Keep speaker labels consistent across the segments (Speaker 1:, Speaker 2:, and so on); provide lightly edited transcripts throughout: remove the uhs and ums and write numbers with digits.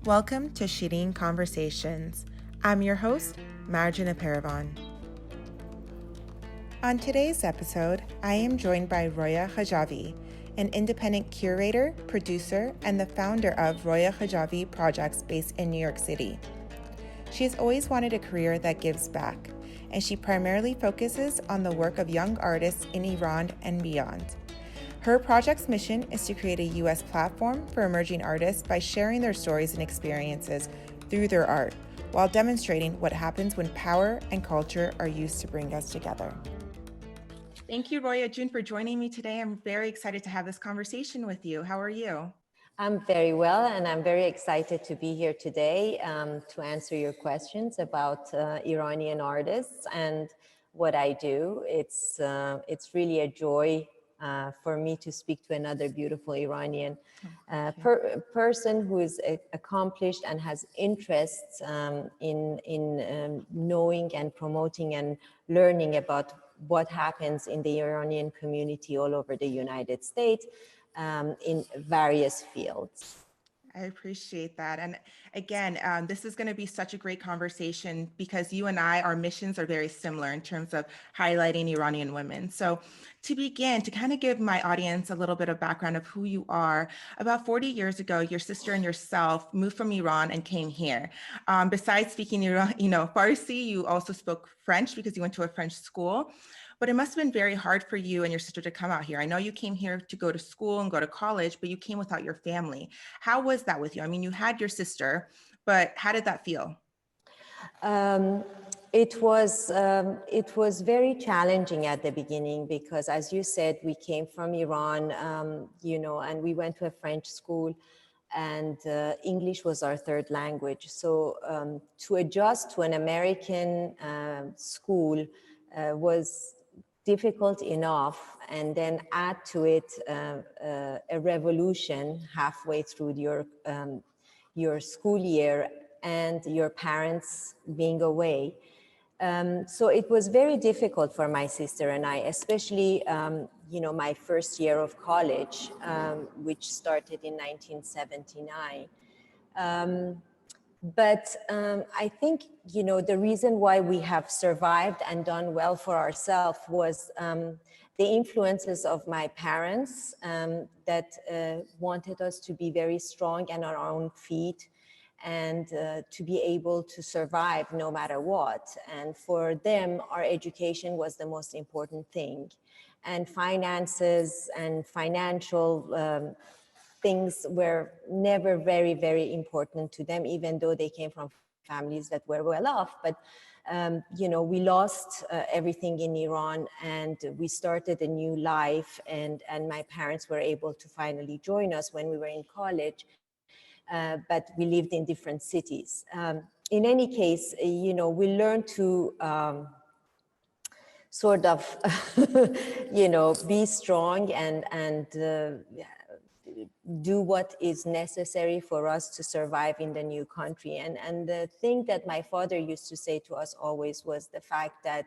Speaker 1: Welcome to Shirin Conversations. I'm your host, Marjana Paravan. On today's episode, I am joined by Roya Khadjavi, an independent curator, producer, and the founder of Roya Khadjavi Projects based in New York City. She has always wanted a career that gives back, and she primarily focuses on the work of young artists in Iran and beyond. Her project's mission is to create a U.S. platform for emerging artists by sharing their stories and experiences through their art, while demonstrating what happens when power and culture are used to bring us together. Thank you, Roya June, for joining me today. I'm very excited to have this conversation with you. How are you?
Speaker 2: I'm very well, and I'm very excited to be here today to answer your questions about Iranian artists and what I do. It's really a joy for me to speak to another beautiful Iranian person who is accomplished and has interests in knowing and promoting and learning about what happens in the Iranian community all over the United States in various fields.
Speaker 1: I appreciate that. And again, this is going to be such a great conversation because you and I, our missions are very similar in terms of highlighting Iranian women. So to begin, to kind of give my audience a little bit of background of who you are, about 40 years ago, your sister and yourself moved from Iran and came here. Besides speaking Iran, Farsi, you also spoke French because you went to a French school. But it must have been very hard for you and your sister to come out here. I know you came here to go to school and go to college, but you came without your family. How was that with you? I mean, you had your sister, but how did that feel?
Speaker 2: It was very challenging at the beginning because, as you said, we came from Iran, and we went to a French school, and English was our third language. So to adjust to an American school was difficult enough, and then add to it a revolution halfway through your school year and your parents being away. So it was very difficult for my sister and I, especially my first year of college, which started in 1979. But I think, the reason why we have survived and done well for ourselves was the influences of my parents that wanted us to be very strong and on our own feet and to be able to survive no matter what. And for them, our education was the most important thing. And finances and financial things were never very, very important to them, even though they came from families that were well off. But, we lost everything in Iran and we started a new life, and my parents were able to finally join us when we were in college, but we lived in different cities. In any case, we learned to sort of, be strong and do what is necessary for us to survive in the new country. And the thing that my father used to say to us always was the fact that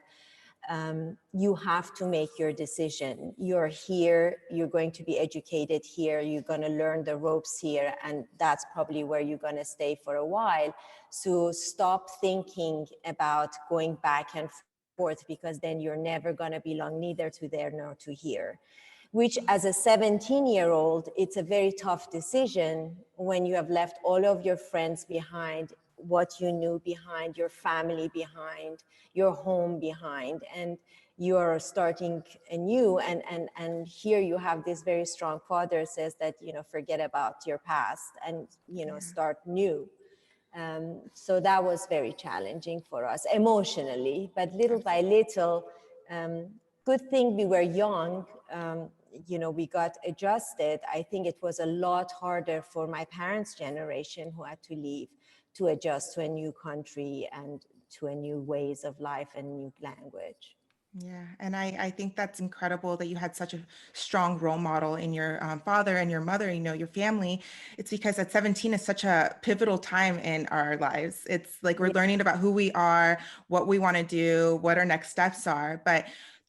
Speaker 2: you have to make your decision. You're here, you're going to be educated here, you're going to learn the ropes here, and that's probably where you're going to stay for a while. So stop thinking about going back and forth, because then you're never going to belong neither to there nor to here. Which, as a 17-year-old, it's a very tough decision when you have left all of your friends behind, what you knew behind, your family behind, your home behind, and you're starting anew. And here you have this very strong father says that, forget about your past and, start new. So that was very challenging for us emotionally, but little by little, good thing we were young, we got adjusted. I think it was a lot harder for my parents' generation who had to leave to adjust to a new country and to a new ways of life and new language.
Speaker 1: Yeah, and I think that's incredible that you had such a strong role model in your father and your mother, your family. It's because at 17 is such a pivotal time in our lives. It's like we're learning about who we are, what we want to do, what our next steps are. But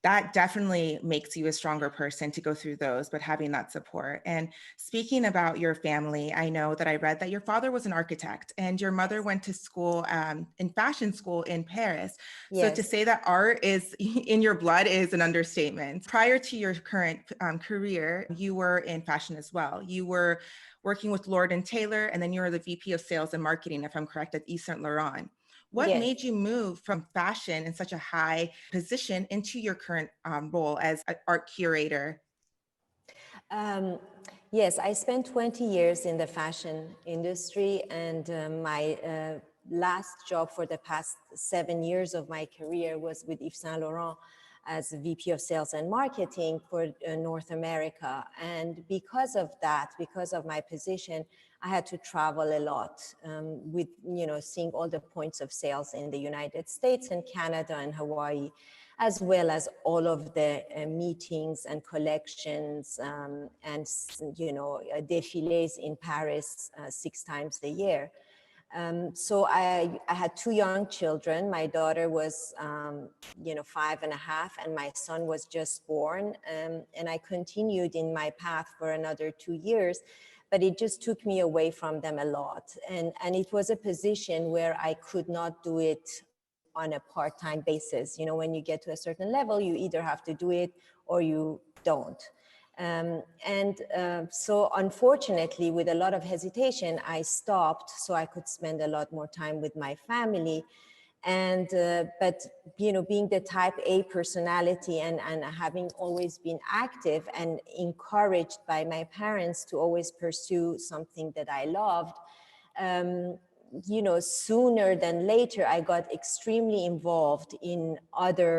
Speaker 1: that definitely makes you a stronger person to go through those, but having that support. And speaking about your family, I know that I read that your father was an architect and your mother went to school in fashion school in Paris. So to
Speaker 2: Yes.
Speaker 1: say that art is in your blood is an understatement. Prior to your current career, you were in fashion as well. You were working with Lord and Taylor, and then you were the VP of Sales and Marketing, if I'm correct, at Yves Saint Laurent. What
Speaker 2: Yes.
Speaker 1: made you move from fashion in such a high position into your current role as an art curator?
Speaker 2: Um, yes, I spent 20 years in the fashion industry, and my last job for the past 7 years of my career was with Yves Saint Laurent as VP of Sales and Marketing for North America. And because of that, because of my position, I had to travel a lot with, seeing all the points of sales in the United States and Canada and Hawaii, as well as all of the meetings and collections and, defilés in Paris 6 times a year. So I had two young children. My daughter was, 5.5, and my son was just born. And I continued in my path for another 2 years, but it just took me away from them a lot. And it was a position where I could not do it on a part-time basis. When you get to a certain level, you either have to do it or you don't. So unfortunately, with a lot of hesitation, I stopped so I could spend a lot more time with my family. But being the type A personality and having always been active and encouraged by my parents to always pursue something that I loved, sooner than later, I got extremely involved in other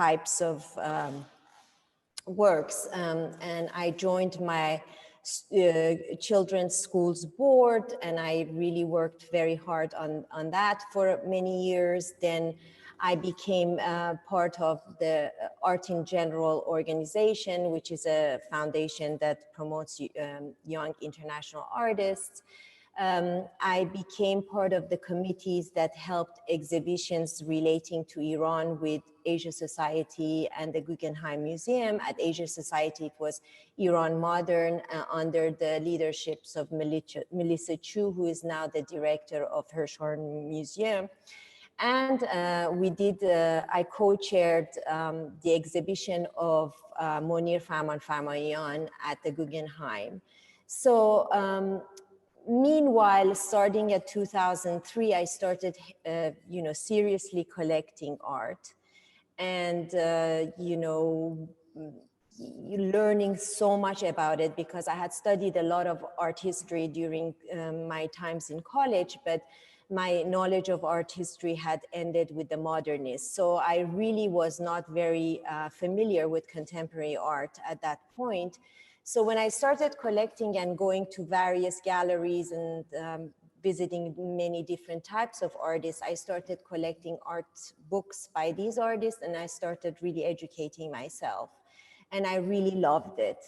Speaker 2: types of works. And I joined my children's schools board, and I really worked very hard on that for many years. Then I became part of the Art in General organization, which is a foundation that promotes young international artists. I became part of the committees that helped exhibitions relating to Iran with Asia Society and the Guggenheim Museum. At Asia Society, it was Iran Modern under the leaderships of Melissa Chu, who is now the director of Hirshhorn Museum. And I co-chaired the exhibition of Monir Farman Farmayan at the Guggenheim. So, meanwhile, starting at 2003, I started, seriously collecting art, and learning so much about it, because I had studied a lot of art history during my times in college, but my knowledge of art history had ended with the modernists. So I really was not very familiar with contemporary art at that point. So when I started collecting and going to various galleries and visiting many different types of artists, I started collecting art books by these artists, and I started really educating myself. And I really loved it.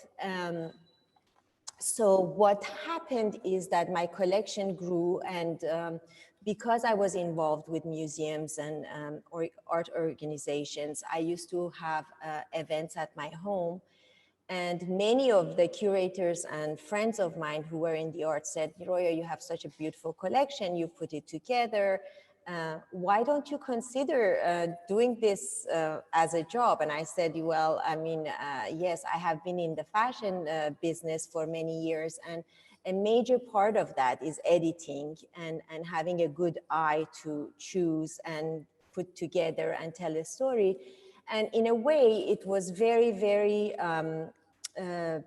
Speaker 2: So what happened is that my collection grew, and because I was involved with museums and art organizations, I used to have events at my home. And many of the curators and friends of mine who were in the art said, Roya, you have such a beautiful collection, you put it together. Why don't you consider doing this as a job? And I said, well, I mean, yes, I have been in the fashion business for many years, and a major part of that is editing and having a good eye to choose and put together and tell a story. And in a way, it was very, very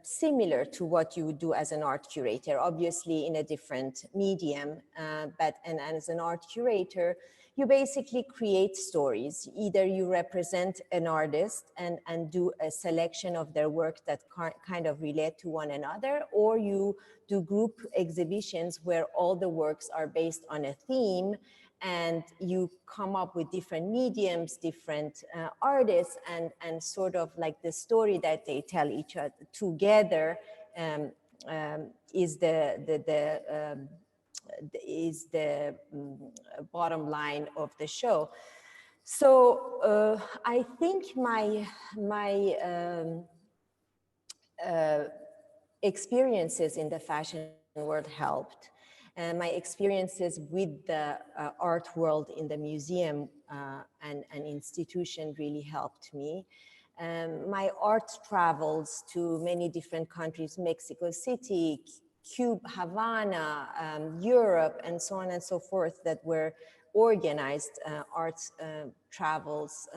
Speaker 2: similar to what you would do as an art curator, obviously in a different medium, and as an art curator, you basically create stories. Either you represent an artist and do a selection of their work that kind of relate to one another, or you do group exhibitions where all the works are based on a theme, and you come up with different mediums, different artists, and sort of like the story that they tell each other together is the bottom line of the show. So I think my experiences in the fashion world helped. And my experiences with the art world in the museum and institution really helped me. My art travels to many different countries, Mexico City, Cuba, Havana, Europe, and so on and so forth, that were organized art travels,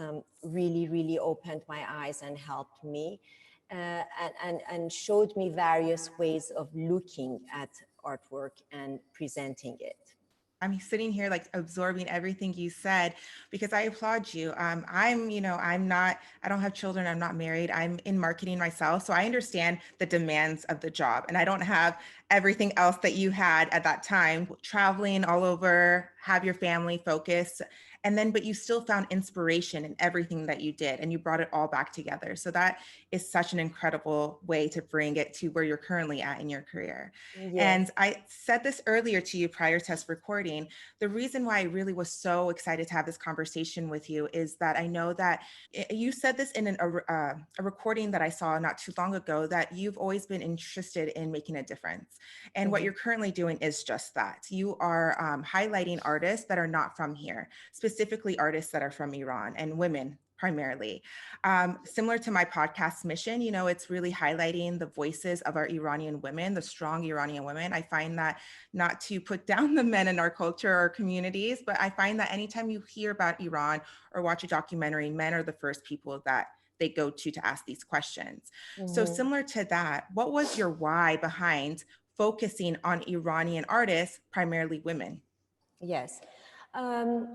Speaker 2: really opened my eyes and helped me. And showed me various ways of looking at artwork and presenting it.
Speaker 1: I'm sitting here like absorbing everything you said because I applaud you. I'm not, I don't have children, I'm not married, I'm in marketing myself. So I understand the demands of the job and I don't have everything else that you had at that time, traveling all over, have your family focus. And then, but you still found inspiration in everything that you did and you brought it all back together. So that is such an incredible way to bring it to where you're currently at in your career.
Speaker 2: Yes.
Speaker 1: And I said this earlier to you prior to us recording. The reason why I really was so excited to have this conversation with you is that I know that you said this in a recording that I saw not too long ago, that you've always been interested in making a difference. And what you're currently doing is just that. You are highlighting artists that are not from here, specifically artists that are from Iran and women primarily. Similar to my podcast mission, it's really highlighting the voices of our Iranian women, the strong Iranian women. I find that, not to put down the men in our culture or communities, but I find that anytime you hear about Iran or watch a documentary, men are the first people that they go to ask these questions. So similar to that, what was your why behind focusing on Iranian artists, primarily women?
Speaker 2: Yes. Um,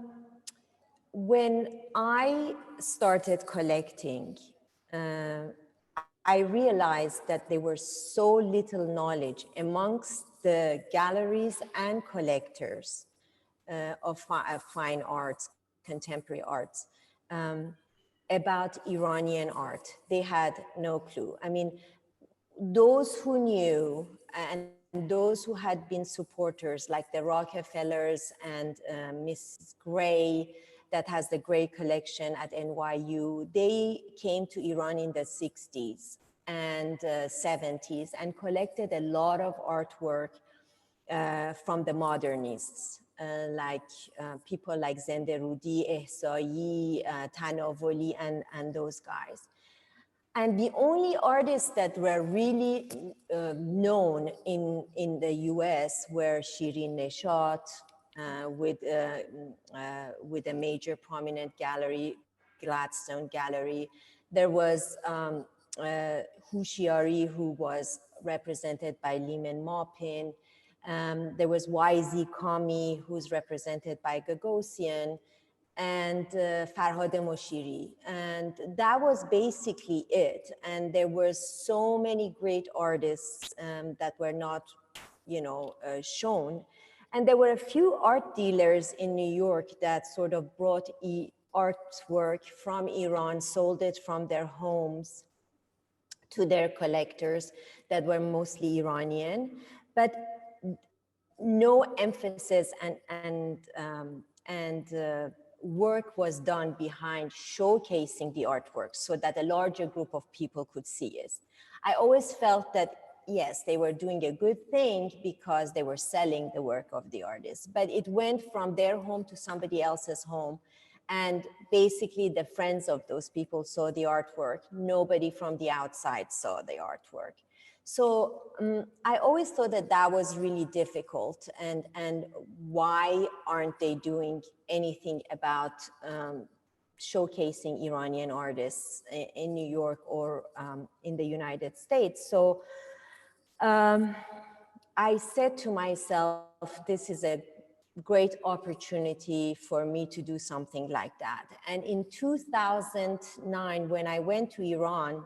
Speaker 2: when I started collecting, I realized that there was so little knowledge amongst the galleries and collectors of fine arts, contemporary arts, um, about Iranian art. They had no clue. I mean, those who knew and those who had been supporters, like the Rockefellers and Miss Gray, that has the Gray collection at NYU, they came to Iran in the 60s and 70s and collected a lot of artwork from the modernists, people like Zenderudi, Ehsai, Tanavoli, and those guys. And the only artists that were really known in the US were Shirin Neshat, with a major prominent gallery, Gladstone Gallery. There was Hushiari, who was represented by Liman Maupin. There was YZ Kami, who's represented by Gagosian, and Farhad Moshiri. And that was basically it. And there were so many great artists that were not, shown. And there were a few art dealers in New York that sort of brought artwork from Iran, sold it from their homes to their collectors that were mostly Iranian, but no emphasis and work was done behind showcasing the artwork so that a larger group of people could see it. I always felt that, yes, they were doing a good thing because they were selling the work of the artist, but it went from their home to somebody else's home. And basically the friends of those people saw the artwork. Nobody from the outside saw the artwork. So I always thought that that was really difficult, and why aren't they doing anything about showcasing Iranian artists in New York or in the United States? So I said to myself, this is a great opportunity for me to do something like that. And in 2009, when I went to Iran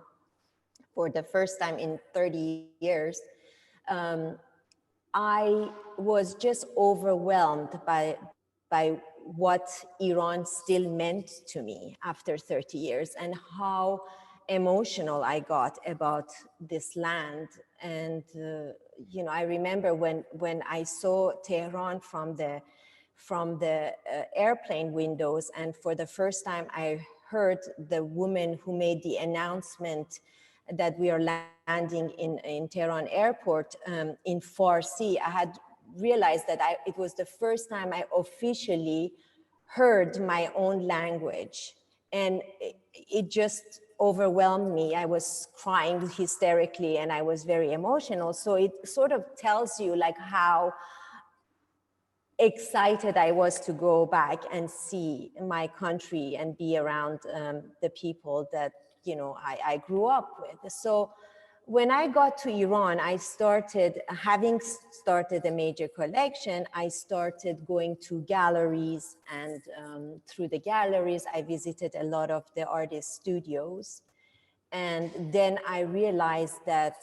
Speaker 2: for the first time in 30 years, I was just overwhelmed by what Iran still meant to me after 30 years and how emotional I got about this land. And I remember when I saw Tehran from the airplane windows. And for the first time, I heard the woman who made the announcement that we are landing in Tehran airport in Farsi. I had realized that it was the first time I officially heard my own language. And it just overwhelmed me. I was crying hysterically and I was very emotional. So it sort of tells you like how excited I was to go back and see my country and be around the people that, you know, I grew up with. So when I got to Iran, I started, having started a major collection, I started going to galleries, and through the galleries, I visited a lot of the artist studios. And then I realized that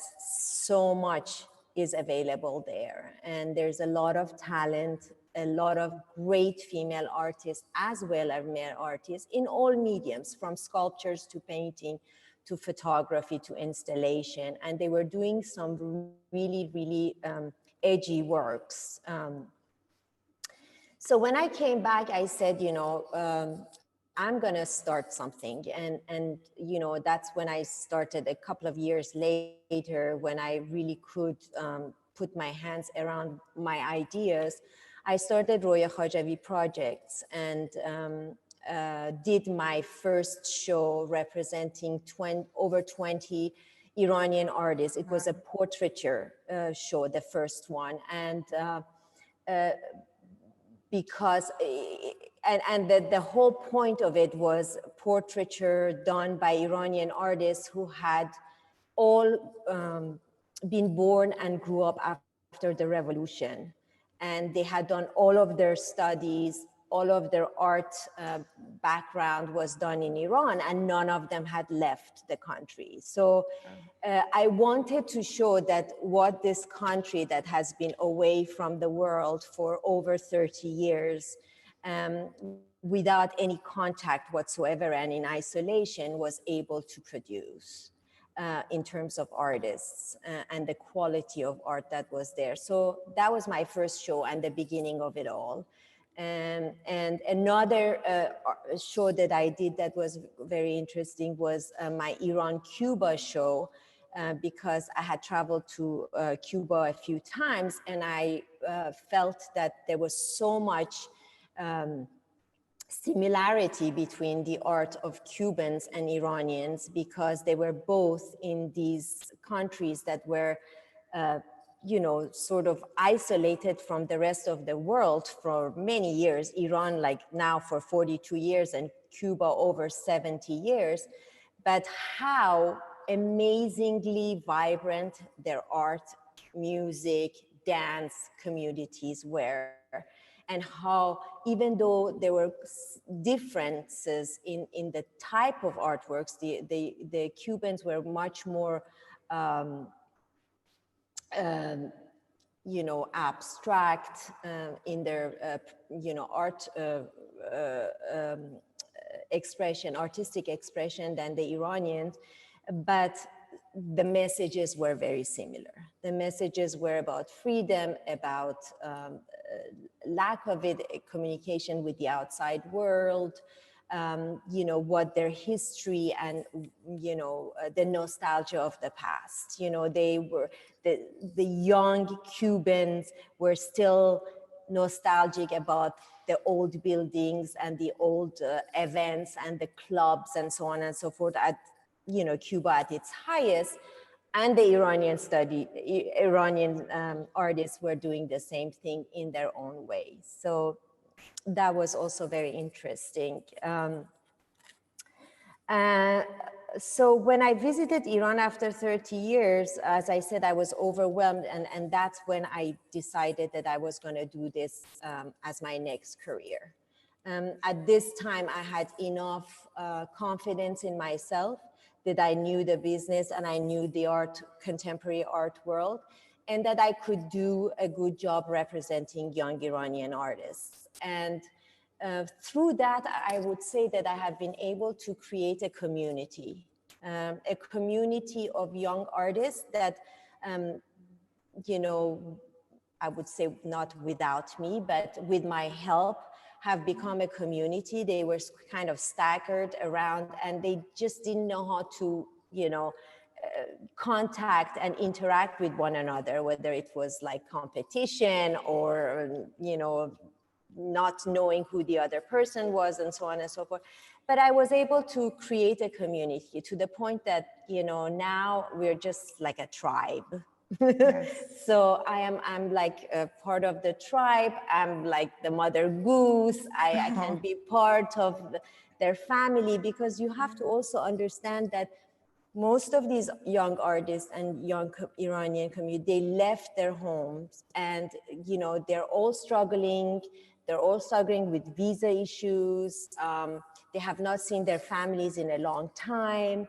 Speaker 2: so much is available there. And there's a lot of talent, a lot of great female artists as well as male artists in all mediums, from sculptures to painting, to photography, to installation. And they were doing some really edgy works. So when I came back, I said, you know, I'm gonna start something. And you know, that's when I started a couple of years later, when I really could put my hands around my ideas. I started Roya Khadjavi Projects and did my first show representing over 20 Iranian artists. It was a portraiture show, the first one. And because the whole point of it was portraiture done by Iranian artists who had all been born and grew up after the revolution. And they had done all of their studies, all of their art background was done in Iran, and none of them had left the country. So I wanted to show that what this country that has been away from the world for over 30 years, without any contact whatsoever and in isolation, was able to produce. In terms of artists and the quality of art that was there. So that was my first show and the beginning of it all. And another show that I did that was very interesting was my Iran-Cuba show, because I had traveled to Cuba a few times, and I felt that there was so much similarity between the art of Cubans and Iranians, because they were both in these countries that were, you know, sort of isolated from the rest of the world for many years. Iran, like now for 42 years, and Cuba over 70 years. But how amazingly vibrant their art, music, dance communities were. And how, even though there were differences in the type of artworks, the Cubans were much more, you know, abstract in their, you know, art expression, artistic expression than the Iranians, but the messages were very similar. The messages were about freedom, about lack of it, communication with the outside world, you know, what their history and, you know, the nostalgia of the past. You know, they were, the young Cubans were still nostalgic about the old buildings and the old events and the clubs and so on and so forth at, you know, Cuba at its highest. And the Iranian artists were doing the same thing in their own way. So that was also very interesting. So when I visited Iran after 30 years, as I said, I was overwhelmed, and that's when I decided that I was going to do this as my next career. At this time, I had enough confidence in myself that I knew the business and I knew the contemporary art world, and that I could do a good job representing young Iranian artists. And through that, I would say that I have been able to create a community of young artists that, you know, I would say not without me, but with my help, have become a community. They were kind of staggered around, and they just didn't know how to, contact and interact with one another, whether it was like competition or, not knowing who the other person was and so on and so forth. But I was able to create a community to the point that, now we're just like a tribe.
Speaker 1: Yes.
Speaker 2: So I'm like a part of the tribe. I'm like the mother goose. I can be part of their family, because you have to also understand that most of these young artists and young Iranian community, they left their homes, and they're all struggling. They're all struggling with visa issues. They have not seen their families in a long time.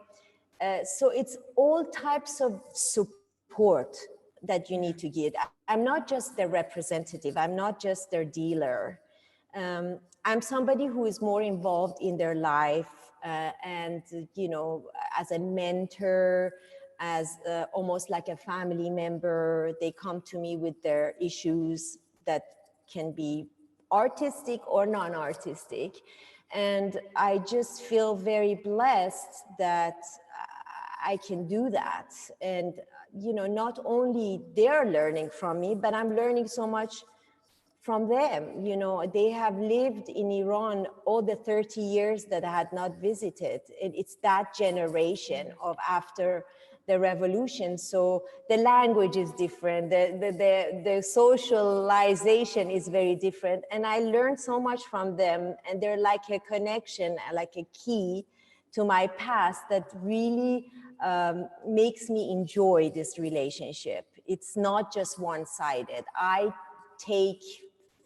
Speaker 2: So it's all types of support that you need to give. I'm not just their representative. I'm not just their dealer. I'm somebody who is more involved in their life, and as a mentor, as almost like a family member. They come to me with their issues that can be artistic or non-artistic, and I just feel very blessed that I can do that. And not only they're learning from me, but I'm learning so much from them. They have lived in Iran all the 30 years that I had not visited. It's that generation of after the revolution. So the language is different, the socialization is very different. And I learned so much from them, and they're like a connection, like a key to my past that really makes me enjoy this relationship. It's not just one-sided. I take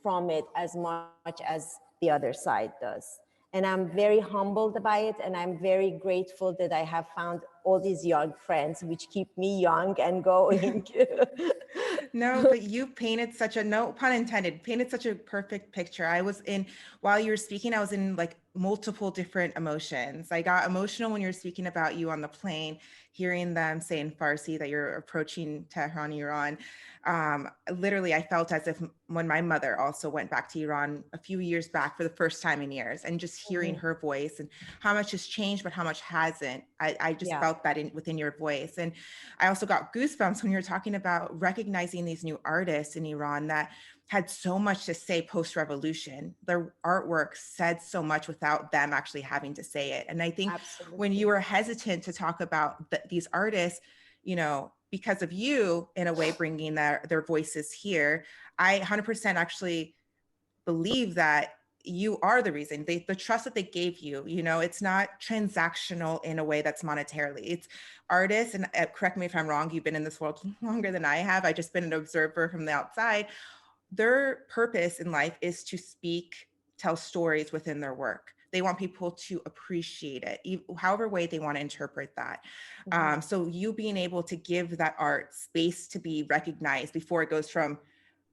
Speaker 2: from it as much as the other side does. And I'm very humbled by it, and I'm very grateful that I have found all these young friends, which keep me young and going.
Speaker 1: No, but you painted such a, no pun intended, painted such a perfect picture. While you were speaking, I was in like multiple different emotions. I got emotional when you were speaking about you on the plane, hearing them say in Farsi that you're approaching Tehran, Iran. Literally, I felt as if when my mother also went back to Iran a few years back for the first time in years, and just hearing her voice and how much has changed, but how much hasn't. I just felt that within your voice. And I also got goosebumps when you were talking about recognizing these new artists in Iran that had so much to say post-revolution. Their artwork said so much without them actually having to say it. And I think when you were hesitant to talk about these artists, because of you, in a way, bringing their voices here, I 100% actually believe that you are the reason. The trust that they gave you, it's not transactional in a way that's monetarily. It's artists, and correct me if I'm wrong, you've been in this world longer than I have. I've just been an observer from the outside. Their purpose in life is to tell stories within their work. They want people to appreciate it, however way they want to interpret that. So you being able to give that art space to be recognized before it goes from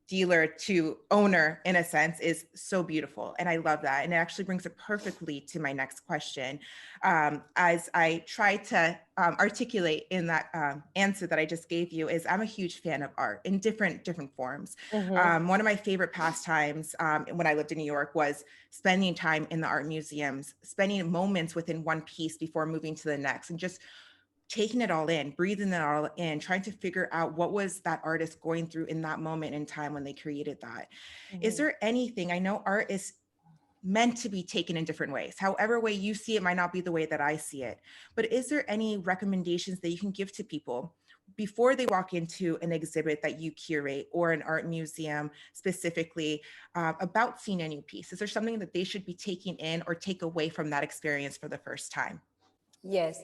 Speaker 1: dealer to owner, in a sense, is so beautiful. And I love that. And it actually brings it perfectly to my next question. As I try to articulate in that answer that I just gave you, is I'm a huge fan of art in different forms. One of my favorite pastimes when I lived in New York was spending time in the art museums, spending moments within one piece before moving to the next, and just taking it all in, breathing it all in, trying to figure out what was that artist going through in that moment in time when they created that. Is there anything, I know art is meant to be taken in different ways. However way you see it might not be the way that I see it. But is there any recommendations that you can give to people before they walk into an exhibit that you curate, or an art museum specifically, about seeing a new piece? Is there something that they should be taking in or take away from that experience for the first time?
Speaker 2: Yes.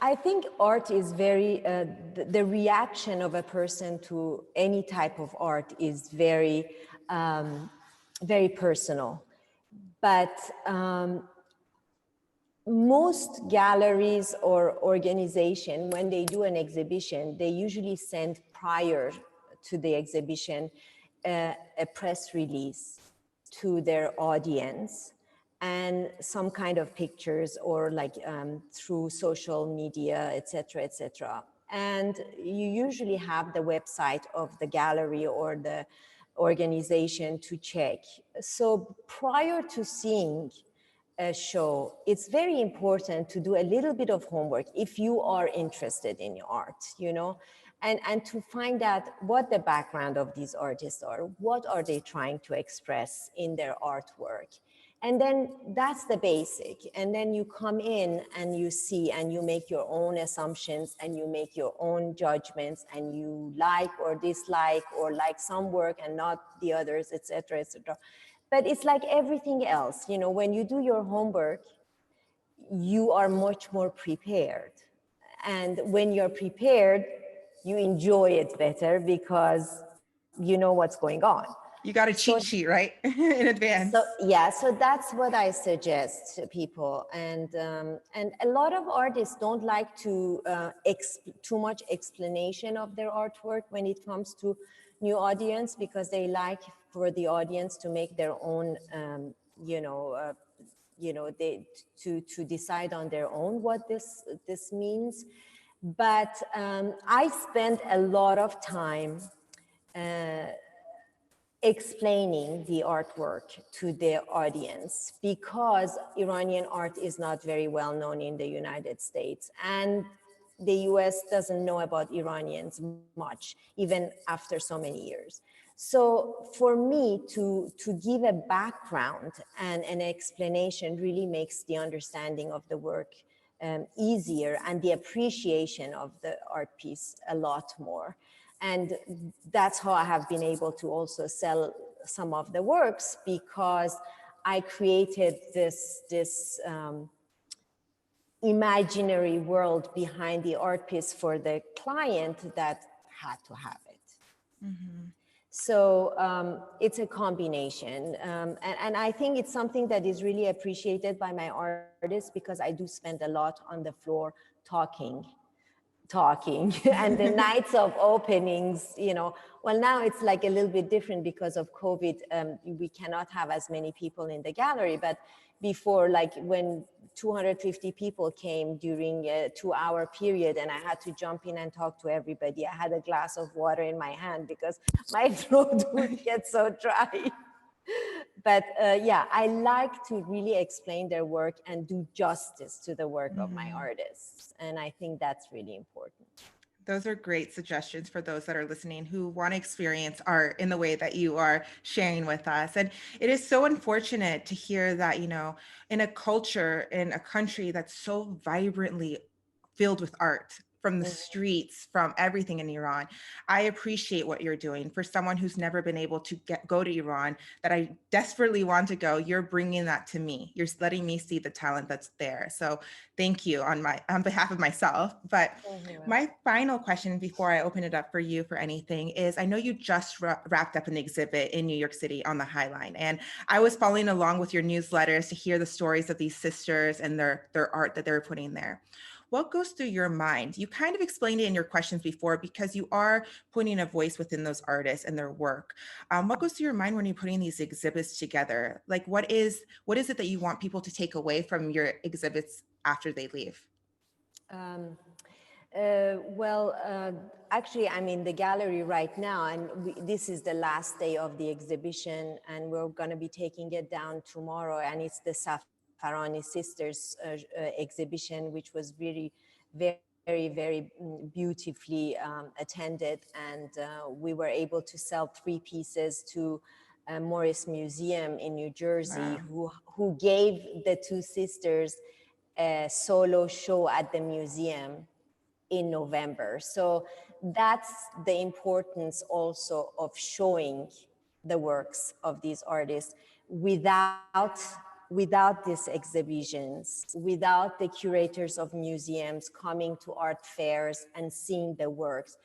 Speaker 2: I think art is very, the reaction of a person to any type of art is very, very personal. But most galleries or organization, when they do an exhibition, they usually send prior to the exhibition a press release to their audience, and some kind of pictures, or like through social media, etc., etc. And you usually have the website of the gallery or the organization to check. So prior to seeing a show, it's very important to do a little bit of homework if you are interested in art, and to find out what the background of these artists are, what are they trying to express in their artwork. And then that's the basic. And then you come in and you see and you make your own assumptions and you make your own judgments and you like or dislike or like some work and not the others, etc., etc. But it's like everything else, when you do your homework, you are much more prepared. And when you're prepared, you enjoy it better because you know what's going on.
Speaker 1: You got a
Speaker 2: So,
Speaker 1: cheat sheet, right? In
Speaker 2: so
Speaker 1: advance.
Speaker 2: yeah, so that's what I suggest to people, and a lot of artists don't like to too much explanation of their artwork when it comes to new audience, because they like for the audience to make their own, they to decide on their own what this means. But I spent a lot of time explaining the artwork to the audience, because Iranian art is not very well known in the United States, and the US doesn't know about Iranians much, even after so many years. So for me to give a background and an explanation really makes the understanding of the work easier, and the appreciation of the art piece a lot more. And that's how I have been able to also sell some of the works, because I created this imaginary world behind the art piece for the client that had to have it.
Speaker 1: Mm-hmm.
Speaker 2: So it's a combination. And I think it's something that is really appreciated by my artists, because I do spend a lot on the floor talking and the nights of openings, well, now it's like a little bit different because of COVID. We cannot have as many people in the gallery, but before, like when 250 people came during a 2-hour period and I had to jump in and talk to everybody, I had a glass of water in my hand because my throat would get so dry. But yeah, I like to really explain their work and do justice to the work of my artists. And I think that's really important.
Speaker 1: Those are great suggestions for those that are listening who want to experience art in the way that you are sharing with us. And it is so unfortunate to hear that, in a culture, in a country that's so vibrantly filled with art, from the streets, from everything in Iran. I appreciate what you're doing. For someone who's never been able to go to Iran, that I desperately want to go, you're bringing that to me. You're letting me see the talent that's there. So thank you on behalf of myself. But my final question before I open it up for you for anything is, I know you just wrapped up an exhibit in New York City on the High Line, and I was following along with your newsletters to hear the stories of these sisters and their art that they're putting there. What goes through your mind? You kind of explained it in your questions before, because you are putting a voice within those artists and their work. What goes through your mind when you're putting these exhibits together? Like, what is it that you want people to take away from your exhibits after they leave?
Speaker 2: Um, well, actually, I'm in the gallery right now, and this is the last day of the exhibition, and we're going to be taking it down tomorrow. And it's the Safarani Sisters exhibition, which was really very beautifully attended. And we were able to sell 3 pieces to Morris Museum in New Jersey,
Speaker 1: Wow.
Speaker 2: who gave the 2 sisters a solo show at the museum in November. So that's the importance also of showing the works of these artists without these exhibitions, without the curators of museums coming to art fairs and seeing the works,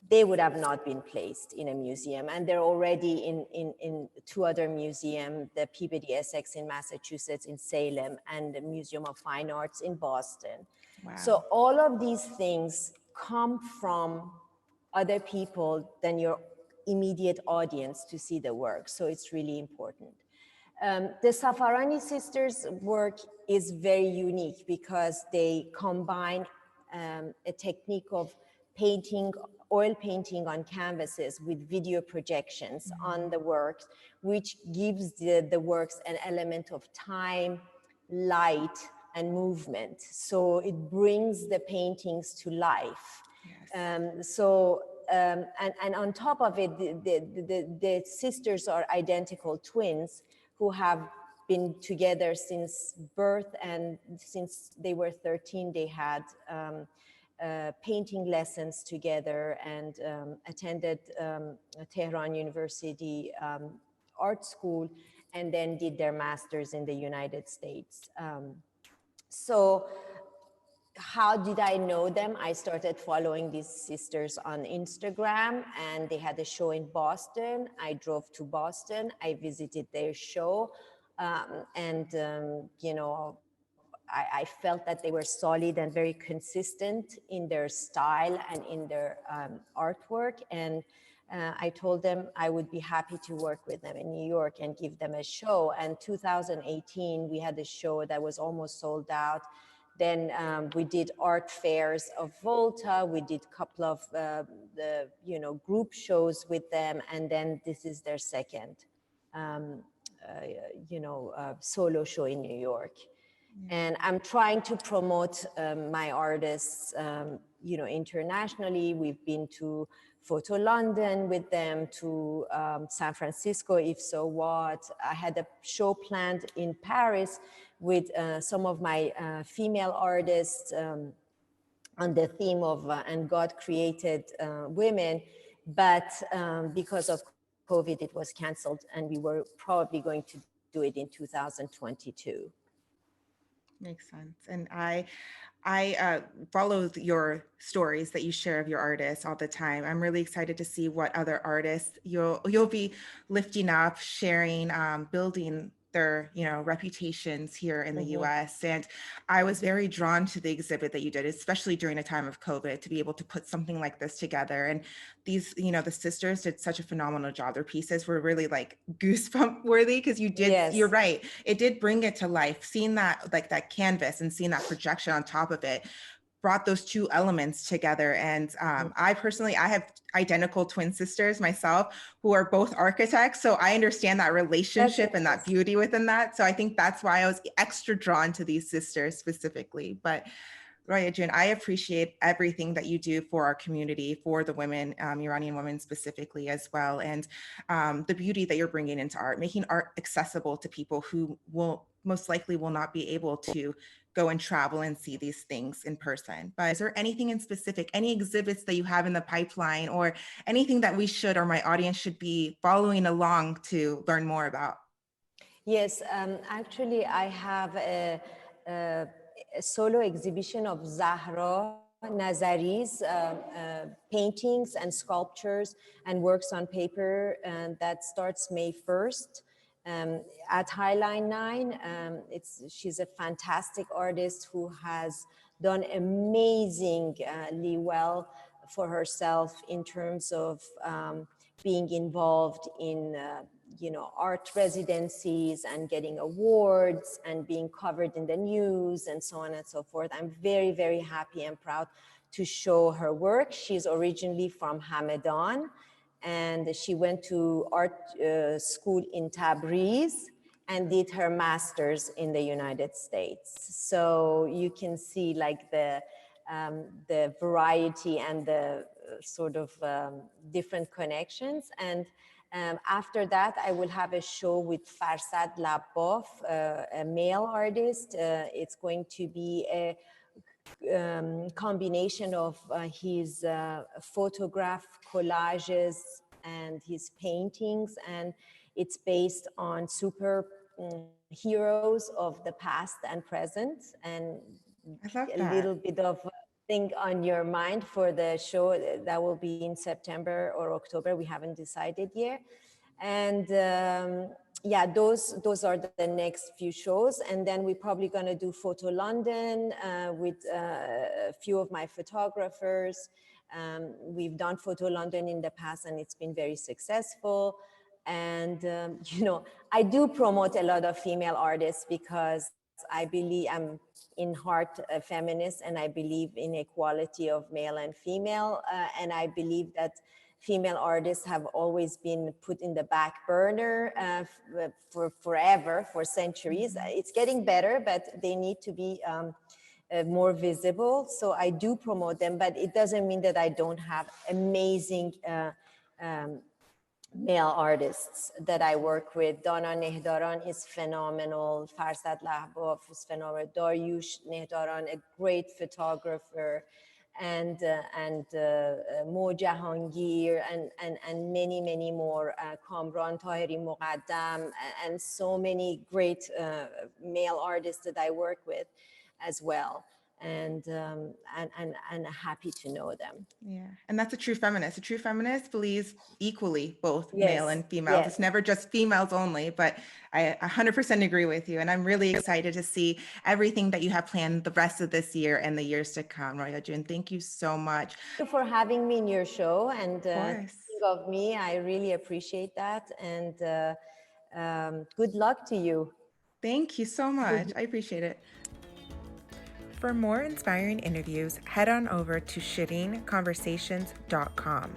Speaker 2: they would have not been placed in a museum. And they're already in 2 other museums, the Peabody Essex in Massachusetts, in Salem, and the Museum of Fine Arts in Boston.
Speaker 1: Wow.
Speaker 2: So all of these things come from other people than your immediate audience to see the work. So it's really important. The Safarani sisters' work is very unique because they combine a technique of painting, oil painting on canvases with video projections on the works, which gives the works an element of time, light, and movement. So it brings the paintings to life. And on top of it, the sisters are identical twins who have been together since birth, and since they were 13, they had painting lessons together, and attended Tehran University art school, and then did their masters in the United States. So how did I know them? I started following these sisters on Instagram, and they had a show in Boston. I drove to Boston. I visited their show. You know, I felt that they were solid and very consistent in their style and in their artwork. And I told them I would be happy to work with them in New York and give them a show. And 2018, we had a show that was almost sold out. Then we did art fairs of Volta. We did a couple of group shows with them, and then this is their second solo show in New York. And I'm trying to promote my artists, internationally. We've been to Photo London with them, to San Francisco, If So What. I had a show planned in Paris with some of my female artists on the theme of and God created women, but because of COVID, it was canceled, and we were probably going to do it in 2022.
Speaker 1: Makes sense. And I follow your stories that you share of your artists all the time. I'm really excited to see what other artists you'll be lifting up, sharing, building their reputations here in the US. And I was very drawn to the exhibit that you did, especially during a time of COVID, to be able to put something like this together. And these, the sisters did such a phenomenal job. Their pieces were really like goosebump worthy, because you did,
Speaker 2: yes.
Speaker 1: You're right, it did bring it to life. Seeing that, like that canvas and seeing that projection on top of it, brought those two elements together. And I have identical twin sisters myself who are both architects. So I understand that relationship and that beauty within that. So I think that's why I was extra drawn to these sisters specifically. But Roya June, I appreciate everything that you do for our community, for the women, Iranian women specifically as well. And the beauty that you're bringing into art, making art accessible to people who will most likely will not be able to go and travel and see these things in person. But is there anything in specific, any exhibits that you have in the pipeline, or anything that we should, or my audience should be following along to learn more about?
Speaker 2: Yes, actually I have a solo exhibition of Zahra Nazari's paintings and sculptures and works on paper, and that starts May 1st. At Highline 9. She's a fantastic artist who has done amazingly well for herself in terms of being involved in art residencies and getting awards and being covered in the news and so on and so forth. I'm very, very happy and proud to show her work. She's originally from Hamadan, and she went to art school in Tabriz and did her master's in the United States. So you can see like the variety and the sort of different connections. And after that, I will have a show with Farsad Labbaf, a male artist. It's going to be a combination of his photograph collages and his paintings, and it's based on super heroes of the past and present, and a little bit of thing on your mind for the show that will be in September or October. We haven't decided yet. And yeah, those are the next few shows. And then we're probably gonna do Photo London with a few of my photographers. We've done Photo London in the past and it's been very successful. And I do promote a lot of female artists because I believe I'm in heart a feminist, and I believe in equality of male and female. And I believe that female artists have always been put in the back burner for forever, for centuries. It's getting better, but they need to be more visible. So I do promote them, but it doesn't mean that I don't have amazing male artists that I work with. Dana Nehdaran is phenomenal. Farsad Lahbaf is phenomenal. Daryush Nehdaran, a great photographer, and Mo Jahangir, and many more. Kamran Tahiri Muqaddam, and so many great male artists that I work with as well. And happy to know them.
Speaker 1: Yeah, and that's a true feminist. A true feminist believes equally, both male
Speaker 2: Yes,
Speaker 1: and females.
Speaker 2: yes.
Speaker 1: It's never just females only, but I 100% agree with you. And I'm really excited to see everything that you have planned the rest of this year and the years to come, Roya June. Thank you so much.
Speaker 2: Thank you for having me in your show, and
Speaker 1: Of course.
Speaker 2: thinking of me. I really appreciate that, and good luck to you.
Speaker 1: Thank you so much. I appreciate it. For more inspiring interviews, head on over to ShirinConversations.com.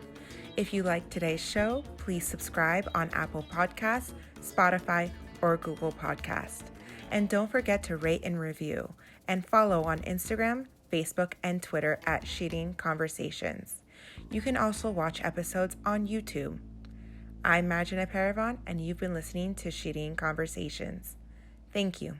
Speaker 1: If you liked today's show, please subscribe on Apple Podcasts, Spotify, or Google Podcasts. And don't forget to rate and review, and follow on Instagram, Facebook, and Twitter at Shirin Conversations. You can also watch episodes on YouTube. I'm Majina Paravan, and you've been listening to Shirin Conversations. Thank you.